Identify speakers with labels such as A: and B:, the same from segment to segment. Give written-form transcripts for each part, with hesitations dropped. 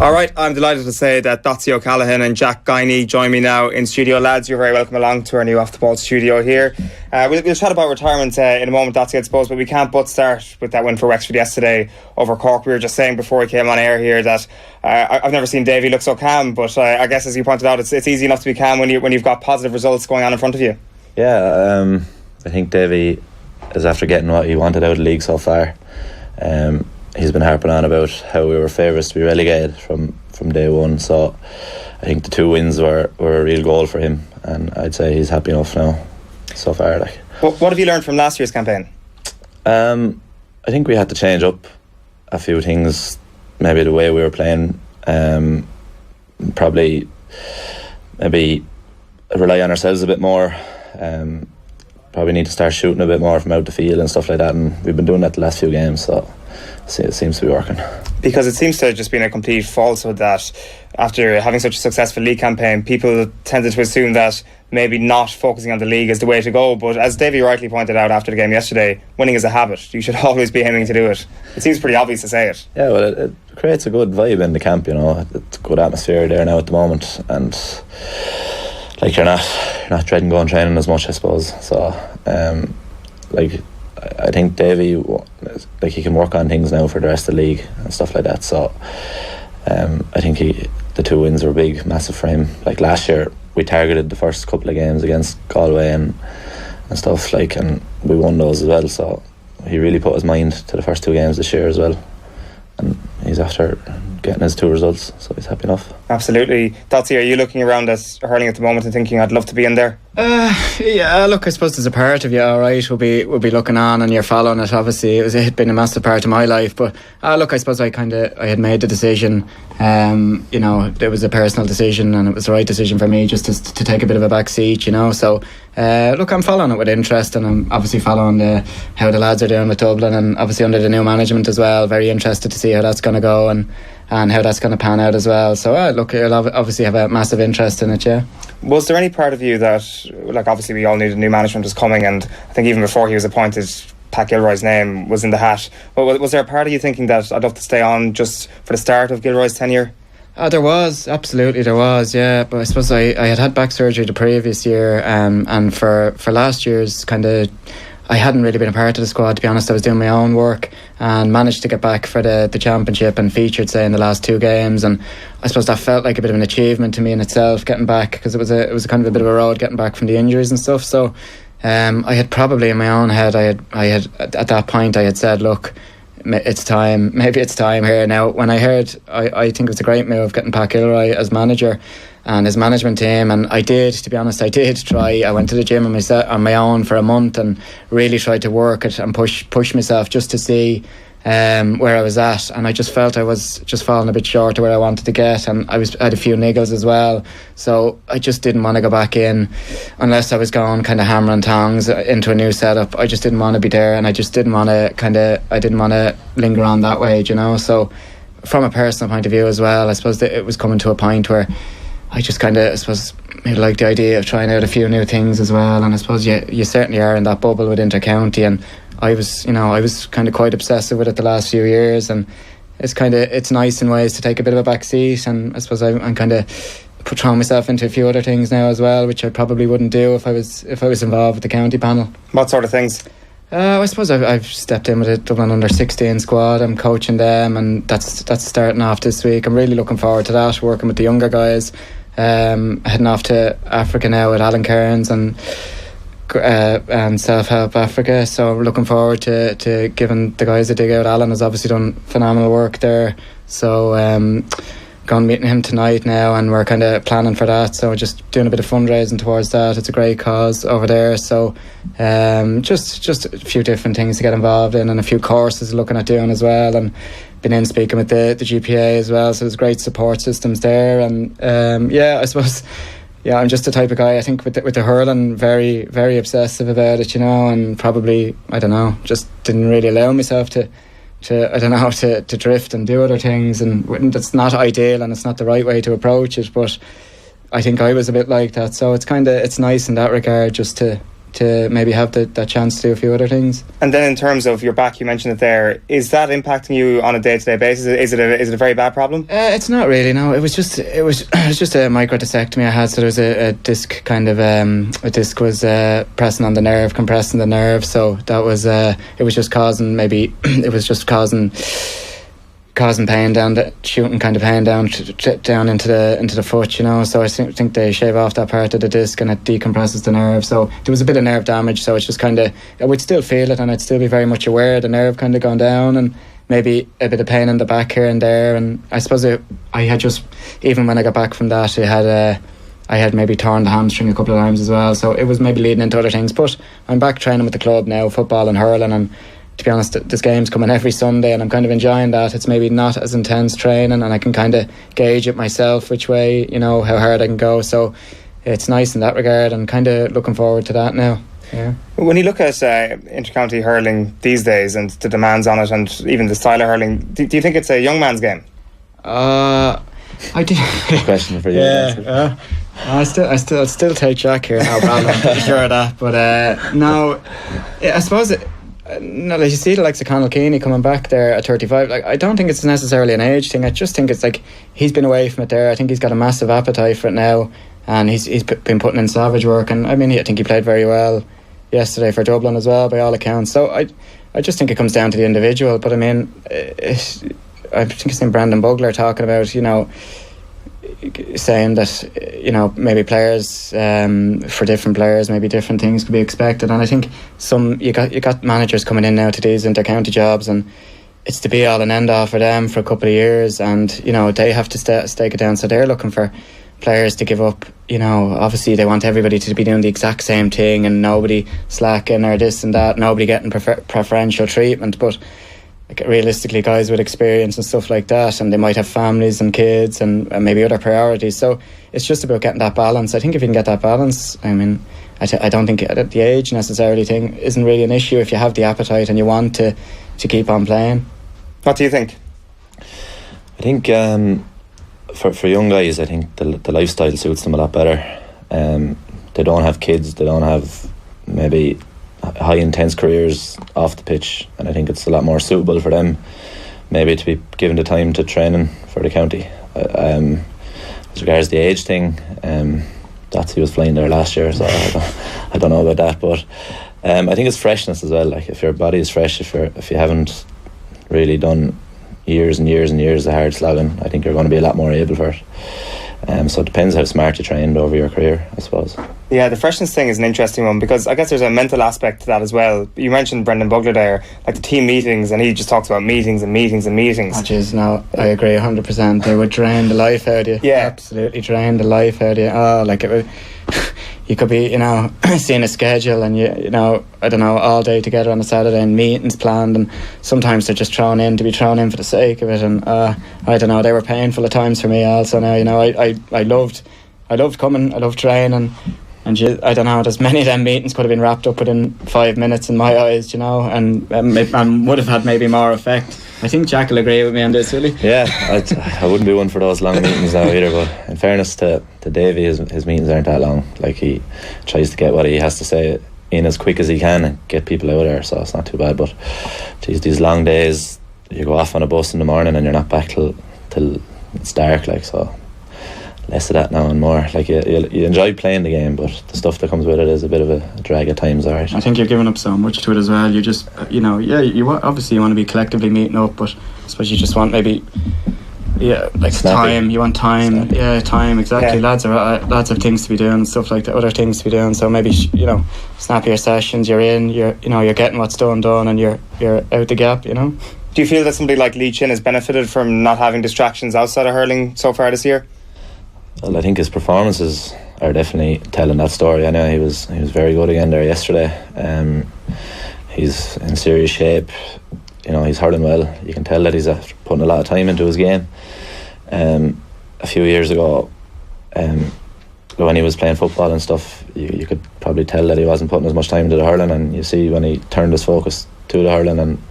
A: All right, I'm delighted to say that Dotsy O'Callaghan and Jack Guiney join me now in studio. Lads, you're very welcome along to our new Off the Ball studio here. We'll chat about retirement in a moment, Dotsy, I suppose, but we can't but start with that win for Wexford yesterday over Cork. We were just saying before we came on air here that I've never seen Davy look so calm, but I guess, as you pointed out, it's easy enough to be calm when you've got positive results going on in front of you.
B: Yeah, I think Davy is after getting what he wanted out of the league so far. He's been harping on about how we were favourites to be relegated from day one, so I think the 2 wins were a real goal for him, and I'd say he's happy enough now so far.
A: What have you learned from last year's campaign?
B: I think we had to change up a few things, maybe the way we were playing, probably maybe rely on ourselves a bit more, probably need to start shooting a bit more from out the field and stuff like that, and we've been doing that the last few games, so it seems to be working. Because
A: it seems to have just been a complete falsehood that after having such a successful league campaign, people tended to assume that maybe not focusing on the league is the way to go, but as Davy rightly pointed out after the game yesterday, winning is a habit. You should always be aiming to do it. It seems pretty obvious to say it. Yeah, well, it creates a good vibe in the camp, you know. It's a good atmosphere there now at the moment, and like you're not dreading going training as much, I suppose. So I think Davy, he can work on things now for the rest of the league and stuff like that. So I think the 2 wins were big, massive for him. Like last year, we targeted the first couple of games against Galway and stuff, and we won those as well. So he really put his mind to the first 2 games this year as well. And he's after getting his 2 results, so he's happy enough. Absolutely. Dotsy, are you looking around at hurling at the moment and thinking I'd love to be in there?
C: Yeah, look, I suppose there's a part of you, alright, will be looking on and you're following it. Obviously it had been a massive part of my life, but look, I suppose I had made the decision. It was a personal decision and it was the right decision for me just to take a bit of a back seat, so look, I'm following it with interest, and I'm obviously following how the lads are doing with Dublin, and obviously under the new management as well. Very interested to see how that's going to go and how that's going to pan out as well. So look, I'll obviously have a massive interest in it. Yeah.
A: Was there any part of you that, obviously we all knew the new management was coming, and I think even before he was appointed, Pat Gilroy's name was in the hat. But was there a part of you thinking that I'd love to stay on just for the start of Gilroy's tenure?
C: There was, absolutely there was, yeah. But I suppose I had back surgery the previous year, and for last year's I hadn't really been a part of the squad, to be honest. I was doing my own work and managed to get back for the championship and featured, say, in the last 2 games, and I suppose that felt like a bit of an achievement to me in itself, getting back, because it was a kind of a bit of a road getting back from the injuries and stuff. So I had probably in my own head, I had at that point I had said, look, it's time, maybe it's time here. Now when I heard, I think it was a great move getting Pat Gilroy as manager and his management team, and I did try. I went to the gym on my own for a month and really tried to work it and push myself just to see where I was at, and I just felt I was just falling a bit short of where I wanted to get, and I had a few niggles as well, so I just didn't want to go back in unless I was going kind of hammer and tongs into a new setup. I just didn't want to be there, and I just didn't want to linger on that way, so from a personal point of view as well, I suppose that it was coming to a point where I just like the idea of trying out a few new things as well, and I suppose you certainly are in that bubble with Intercounty, and I was kind of quite obsessive with it the last few years, and it's nice in ways to take a bit of a back seat, and I suppose I'm kind of throwing myself into a few other things now as well, which I probably wouldn't do if I was involved with the county panel.
A: What sort of things?
C: I suppose I've stepped in with a Dublin under 16 squad. I'm coaching them, and that's starting off this week. I'm really looking forward to that, working with the younger guys. Heading off to Africa now with Alan Kearns and Self-Help Africa, so we're looking forward to giving the guys a dig out. Alan has obviously done phenomenal work there, so going meeting him tonight now, and we're kind of planning for that, so just doing a bit of fundraising towards that. It's a great cause over there, so just a few different things to get involved in, and a few courses looking at doing as well, and been in speaking with the GPA as well, so there's great support systems there, and I suppose I'm just the type of guy, I think, with the hurling, very, very obsessive about it, and probably, I don't know, just didn't really allow myself to drift and do other things, and that's not ideal and it's not the right way to approach it, but I think I was a bit like that, so it's nice in that regard just to to maybe have that chance to do a few other things.
D: And then in terms of your back, you mentioned it there. Is that impacting you on a day-to-day basis? Is it a very bad problem?
C: It's not really. No, it was just a microdiscectomy I had. So there was a disc kind of a disc was pressing on the nerve, compressing the nerve. So that was it was just causing pain shooting kind of pain down into the foot, you know. So I think they shave off that part of the disc and it decompresses the nerve. So there was a bit of nerve damage. So it's just kind of, I would still feel it and I'd still be very much aware of the nerve kind of going down and maybe a bit of pain in the back here and there. And I suppose I had just, even when I got back from that, I had maybe torn the hamstring a couple of times as well. So it was maybe leading into other things. But I'm back training with the club now, football and hurling, and to be honest, this game's coming every Sunday and I'm kind of enjoying that. It's maybe not as intense training and I can kind of gauge it myself which way, you know, how hard I can go. So it's nice in that regard and kind of looking forward to that now. Yeah.
D: When you look at intercounty hurling these days and the demands on it and even the style of hurling, do you think it's a young man's game?
C: I do.
A: Question for you.
C: Yeah. I'll still take Jack here now, Brad, I'm pretty sure of that. But no, I suppose no, like you see the likes of Conal Keeney coming back there at 35. Like, I don't think it's necessarily an age thing. I just think it's like he's been away from it there. I think he's got a massive appetite for it now, and he's been putting in savage work. And I mean, I think he played very well yesterday for Dublin as well, by all accounts. So I just think it comes down to the individual. But I mean, I think it's in Brendan Bugler talking about, you know, saying that, you know, maybe players, for different players, maybe different things could be expected. And I think you got managers coming in now to these inter-county jobs, and it's the be all and end all for them for a couple of years, and you know they have to stake it down. So they're looking for players to give up. You know, obviously they want everybody to be doing the exact same thing and nobody slacking or this and that, nobody getting preferential treatment. But like, realistically, guys with experience and stuff like that, and they might have families and kids and maybe other priorities. So it's just about getting that balance. I think if you can get that balance, I mean, I don't think the age necessarily thing isn't really an issue if you have the appetite and you want to keep on playing.
D: What do you think?
A: I think for young guys, I think the lifestyle suits them a lot better. They don't have kids, they don't have maybe high intense careers off the pitch, and I think it's a lot more suitable for them maybe to be given the time to training for the county. As regards the age thing, Dotsy was flying there last year, so I don't know about that, but I think it's freshness as well. Like, if your body is fresh, if you haven't really done years and years and years of hard slogging, I think you're going to be a lot more able for it. So it depends how smart you trained over your career, I suppose.
D: Yeah, the freshness thing is an interesting one, because I guess there's a mental aspect to that as well. You mentioned Brendan Bugler there, like the team meetings, and he just talks about meetings and meetings and meetings.
C: Oh, jeez, no, I agree 100%. They would drain the life out of you.
D: Yeah,
C: absolutely drain the life out of you. Oh, like it would. You could be, you know, seeing a schedule and you know, I don't know, all day together on a Saturday and meetings planned, and sometimes they're just thrown in to be thrown in for the sake of it, and I don't know, they were painful at times for me also. Now, you know, I loved coming, I loved training, and I don't know, there's many of them meetings could have been wrapped up within 5 minutes in my eyes, you know, and would have had maybe more effect. I think Jack will agree with me on this, will he?
A: Yeah, I wouldn't be one for those long meetings now either, but in fairness to Davey, his meetings aren't that long. Like, he tries to get what he has to say in as quick as he can and get people out there, so it's not too bad. But geez, these long days, you go off on a bus in the morning and you're not back till it's dark, like, so less of that now and more. Like, you enjoy playing the game, but the stuff that comes with it is a bit of a drag at times, alright.
C: I think you're giving up so much to it as well. You just, you know, obviously you want to be collectively meeting up, but I suppose you just want maybe, like snappy. Time. You want time. Snappy. Yeah, time, exactly. Yeah. Lads have things to be doing, stuff like that, other things to be doing. So maybe, you know, snappier sessions. You're getting what's done, and you're out the gap. You know.
D: Do you feel that somebody like Lee Chin has benefited from not having distractions outside of hurling so far this year?
A: Well, I think his performances are definitely telling that story. I know he was very good again there yesterday. He's in serious shape. You know, he's hurling well. You can tell that he's putting a lot of time into his game. A few years ago, when he was playing football and stuff, you could probably tell that he wasn't putting as much time into the hurling, and you see when he turned his focus to the hurling, and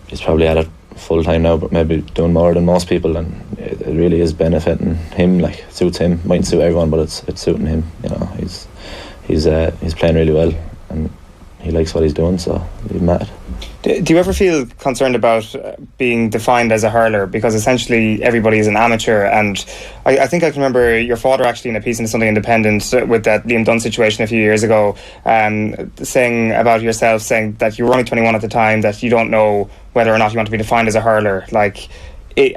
A: he's probably at it full time now, but maybe doing more than most people, and it really is benefiting him. Like, it suits him. Mightn't suit everyone, but it's suiting him. You know, he's
B: he's playing really well and he likes what he's doing, so he's mad.
D: Do you ever feel concerned about being defined as a hurler? Because essentially everybody is an amateur, and I think I can remember your father actually in a piece in Sunday Independent with that Liam Dunn situation a few years ago, saying about yourself, saying that you were only 21 at the time, that you don't know whether or not you want to be defined as a hurler. Like,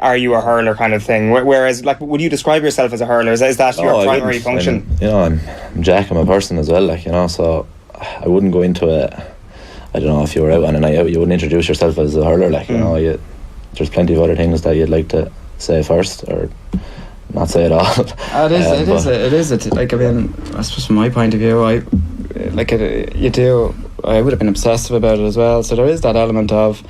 D: are you a hurler kind of thing? Whereas, like, would you describe yourself as a hurler? Is that your primary function?
B: I'm Jack, I'm a person as well, like, so I wouldn't go into it. I don't know, if you were out on a night out, you wouldn't introduce yourself as a hurler, like, there's plenty of other things that you'd like to say first or not say at all.
C: It is. Like, I mean, I suppose from my point of view, I would have been obsessive about it as well. So there is that element of,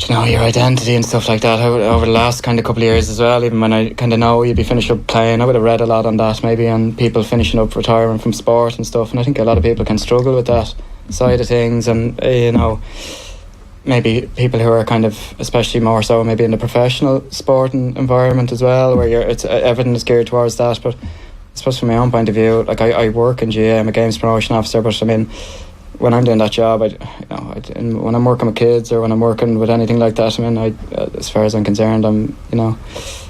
C: your identity and stuff like that over the last kind of couple of years as well. Even when I kind of know you'd be finished up playing, I would have read a lot on that, maybe on people finishing up retiring from sport and stuff. And I think a lot of people can struggle with that side of things, and maybe people who are kind of, especially more so maybe in the professional sporting environment as well, where everything is geared towards that. But I suppose from my own point of view, like, I work in GAA, I'm a games promotion officer, but I mean, when I'm doing that job, when I'm working with kids or when I'm working with anything like that, I mean, as far as I'm concerned, I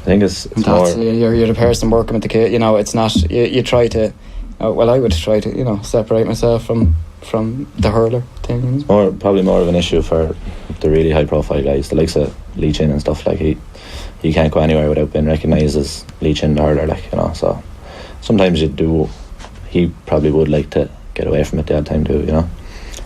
B: think it's more,
C: you're the person working with the kid. It's not, you try to, I would try to separate myself from the hurler thing.
B: It's probably more of an issue for the really high profile guys, the likes of Lee Chin and stuff. Like, he can't go anywhere without being recognised as Lee Chin the hurler, like, so sometimes he probably would like to get away from it the odd time too,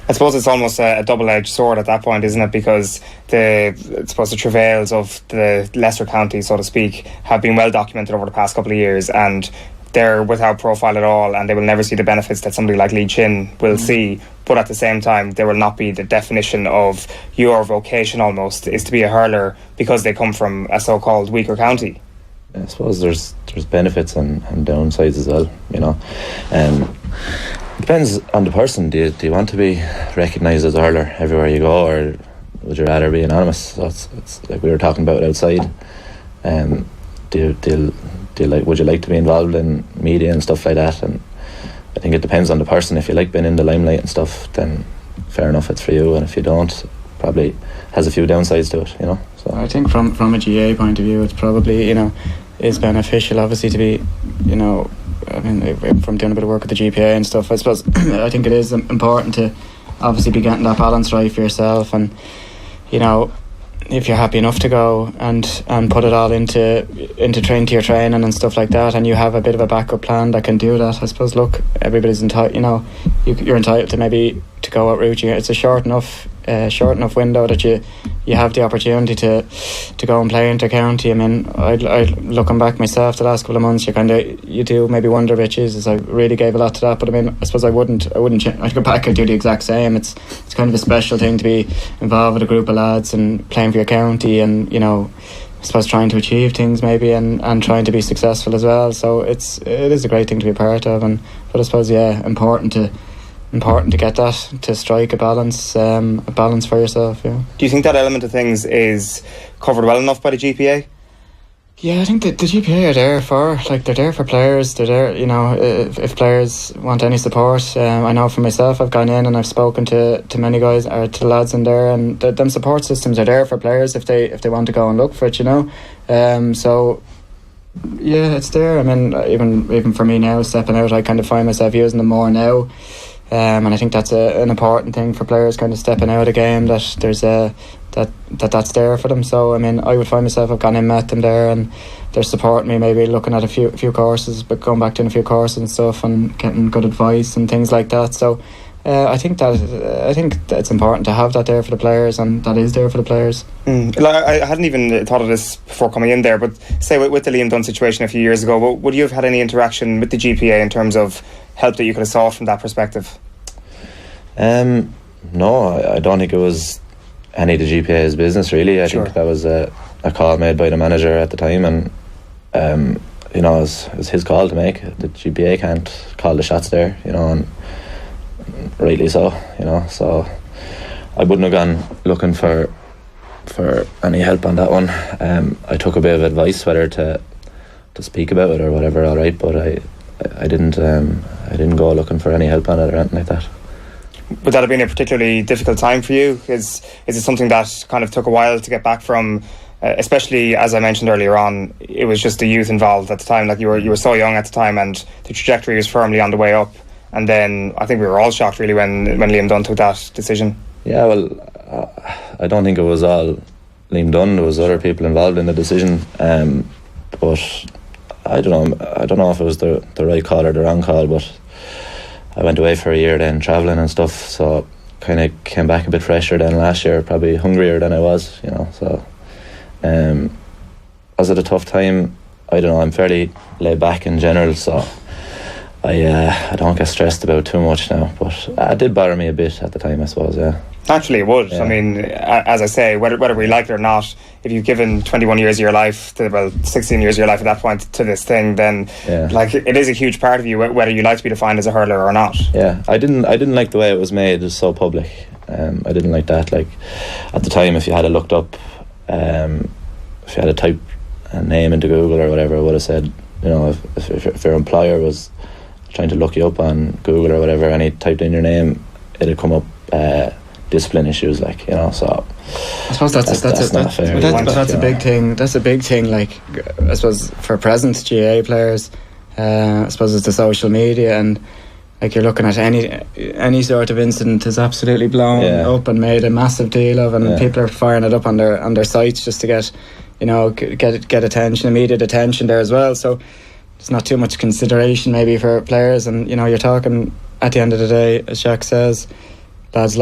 D: I suppose it's almost a double-edged sword at that point, isn't it? Because the travails of the lesser counties, so to speak, have been well documented over the past couple of years, and they're without profile at all, and they will never see the benefits that somebody like Lee Chin will see. But at the same time, there will not be the definition of your vocation almost is to be a hurler because they come from a so-called weaker county.
B: I suppose there's benefits and downsides as well, depends on the person. Do you want to be recognised as a hurler everywhere you go, or would you rather be anonymous? So it's like we were talking about outside. Would you like to be involved in media and stuff like that? And I think it depends on the person. If you like being in the limelight and stuff, then fair enough, it's for you. And if you don't, probably has a few downsides to it, So
C: I think from a GAA point of view, it's probably is beneficial, obviously, to be I mean, from doing a bit of work with the GPA and stuff, I suppose I think it is important to obviously be getting that balance right for yourself, and if you're happy enough to go and put it all into your training and stuff like that, and you have a bit of a backup plan that can do that, I suppose, look, everybody's entitled, you're entitled to maybe to go out route. It's a short enough window that you have the opportunity to go and play inter-county. I mean, I looking back myself the last couple of months, you do maybe wonder a bit, Jesus, I really gave a lot to that. But I mean, I suppose I wouldn't I'd go back and do the exact same. It's kind of a special thing to be involved with a group of lads and playing for your county, and I suppose trying to achieve things maybe and trying to be successful as well. So it is a great thing to be a part of, but I suppose important to get that, to strike a balance for yourself. Do
D: you think that element of things is covered well enough by the GPA?
C: Yeah, I think that the GPA are there they're there for players. They're there, if players want any support. I know for myself, I've gone in and I've spoken to many guys or to lads in there, and them support systems are there for players if they want to go and look for it. So yeah, it's there. I mean, even for me now, stepping out, I kind of find myself using them more now. And I think that's an important thing for players, kind of stepping out of the game, that there's that's there for them. So I mean, I would find myself, I've gone in, met them there, and they're supporting me, maybe looking at a few courses, but going back to a few courses and stuff, and getting good advice and things like that. So I think that it's important to have that there for the players, and that is there for the players.
D: I hadn't even thought of this before coming in there, but say with the Liam Dunn situation a few years ago, would you have had any interaction with the GPA in terms of help that you could have sought from that perspective?
B: No, I don't think it was any of the GPA's business, really. I think that was a call made by the manager at the time, and it was his call to make. The GPA can't call the shots there, and rightly so, so I wouldn't have gone looking for any help on that one. I took a bit of advice whether to speak about it or whatever, alright, but I didn't didn't go looking for any help on it or anything like that.
D: Would that have been a particularly difficult time for you? Is it something that kind of took a while to get back from, especially as I mentioned earlier on, it was just the youth involved at the time, like you were so young at the time and the trajectory was firmly on the way up, and then I think we were all shocked really when Liam Dunn took that decision.
B: Yeah, well, I don't think it was all Liam Dunn. There was other people involved in the decision, but I don't know if it was the right call or the wrong call, but I went away for a year then travelling and stuff, so kind of came back a bit fresher than last year, probably hungrier than I was, so was it a tough time? I don't know, I'm fairly laid back in general, so I don't get stressed about too much now, but it did bother me a bit at the time, I suppose.
D: Naturally it would.
B: Yeah.
D: I mean, as I say, whether we like it or not, if you've given 21 years of your life, 16 years of your life at that point to this thing, then like it is a huge part of you, whether you like to be defined as a hurler or not.
B: Yeah, I didn't like the way it was made. It was so public. I didn't like that. Like at the time, if you had looked up, if you had to type a name into Google or whatever, it would have said, if your employer was trying to look you up on Google or whatever, and he typed in your name, it'd come up discipline issues, so
C: I suppose that's a big thing. That's a big thing. Like I suppose for present GAA players, I suppose it's the social media, and like you're looking at any sort of incident is absolutely blown up and made a massive deal of, and people are firing it up on their sites just to get get attention, immediate attention there as well. So there's not too much consideration maybe for players, and you're talking at the end of the day, as Jack says, lads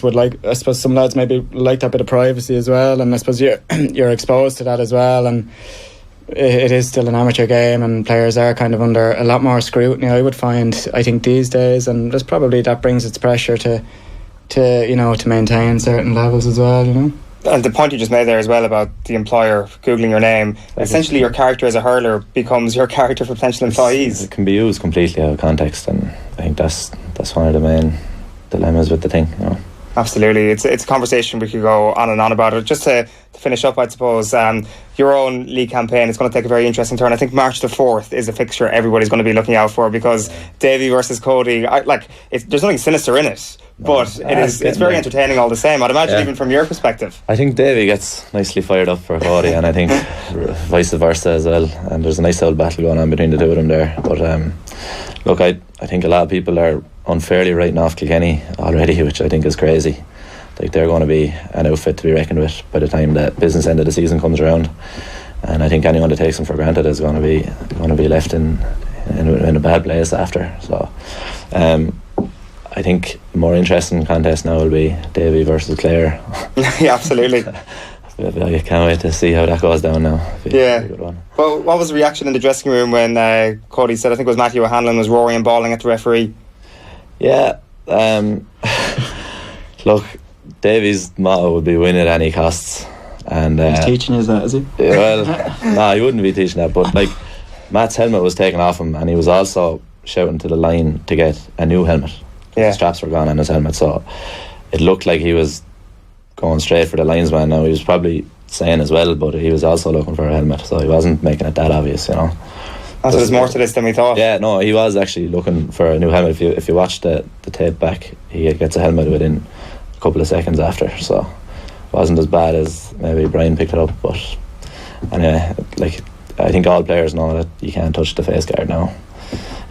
C: would like, I suppose some lads maybe like that bit of privacy as well, and I suppose you're exposed to that as well, and it is still an amateur game, and players are kind of under a lot more scrutiny, I would find, I think, these days, and there's probably that brings its pressure to maintain certain levels as well,
D: And the point you just made there as well about the employer Googling your name, essentially your character as a hurler becomes your character for potential employees.
B: It can be used completely out of context, and I think that's one of the main dilemmas with the thing.
D: Absolutely, it's a conversation we could go on and on about it. Just to finish up, I suppose, your own league campaign is going to take a very interesting turn. I think March the 4th is a fixture everybody's going to be looking out for, because Davy versus Cody, there's nothing sinister in it, but it's very entertaining all the same, I'd imagine, even from your perspective.
B: I think Davy gets nicely fired up for Cody, and I think vice versa as well, and there's a nice old battle going on between the two of them there. But look, I think a lot of people are unfairly writing off Kilkenny already, which I think is crazy. Like, they're going to be an outfit to be reckoned with by the time the business end of the season comes around, and I think anyone that takes them for granted is going to be left in a bad place after. So I think the more interesting contest now will be Davy versus Clare.
D: Yeah, absolutely.
B: I can't wait to see how that goes down now.
D: Yeah. Well, what was the reaction in the dressing room when Cody said, I think it was Matthew O'Hanlon, was roaring and bawling at the referee?
B: Yeah. Look, Davy's motto would be win at any costs. And
C: he's teaching you that, is he?
B: Well, no, he wouldn't be teaching that. But like, Matt's helmet was taken off him, and he was also shouting to the line to get a new helmet. The straps were gone on his helmet, so it looked like he was going straight for the linesman. Now, he was probably saying as well, but he was also looking for a helmet, so he wasn't making it that obvious,
D: So there's more to this than we thought.
B: Yeah, no, he was actually looking for a new helmet. If you watch the tape back, he gets a helmet within a couple of seconds after, so it wasn't as bad as maybe Brian picked it up. But anyway, like, I think all players know that you can't touch the face guard now.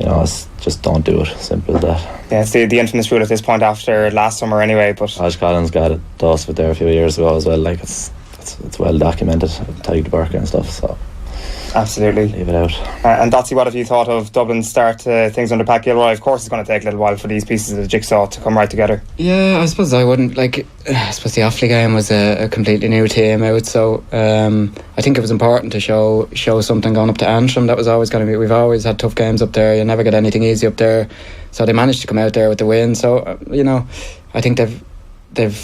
B: It's just don't do it. Simple as that.
D: Yeah, it's the infamous rule at this point after last summer anyway. But
B: Osh Collins got it dosed with there a few years ago as well. Like, it's well documented, tagged Burke and stuff. So
D: absolutely,
B: leave it out.
D: And Dotsy, what have you thought of Dublin's start to things under Pat Gilroy? Of course, it's going to take a little while for these pieces of the jigsaw to come right together.
C: Yeah, I suppose I wouldn't like. I suppose the Offaly game was a completely new team out, so I think it was important to show something going up to Antrim. That was always going to be. We've always had tough games up there. You never get anything easy up there, so they managed to come out there with the win. So I think they've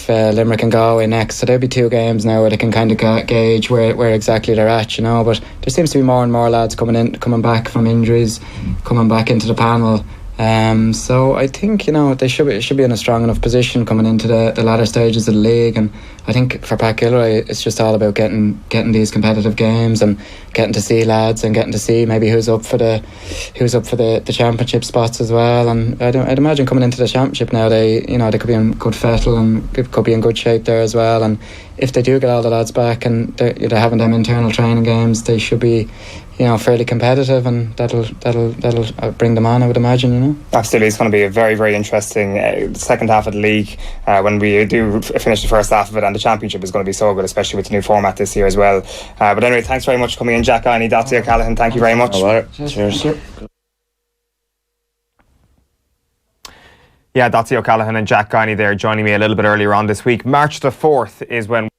C: Limerick and Galway next, so there'll be 2 games now where they can kind of gauge where exactly they're at, But there seems to be more and more lads coming back from injuries, coming back into the panel. So I think they should be in a strong enough position coming into the latter stages of the league, and I think for Pat Gilroy it's just all about getting these competitive games and getting to see lads and getting to see maybe who's up for the championship spots as well. And I'd imagine coming into the championship now they could be in good fettle and could be in good shape there as well. And if they do get all the lads back and they're having them internal training games, they should be fairly competitive, and that'll bring them on, I would imagine.
D: Absolutely, it's going to be a very, very interesting second half of the league when we do finish the first half of it, and the championship is going to be so good, especially with the new format this year as well. But anyway, thanks very much for coming in, Jack Guiney, Dotsy O'Callaghan. Thank you very much.
B: Cheers.
E: Yeah, Dotsy O'Callaghan and Jack Guiney there joining me a little bit earlier on this week. March the 4th is when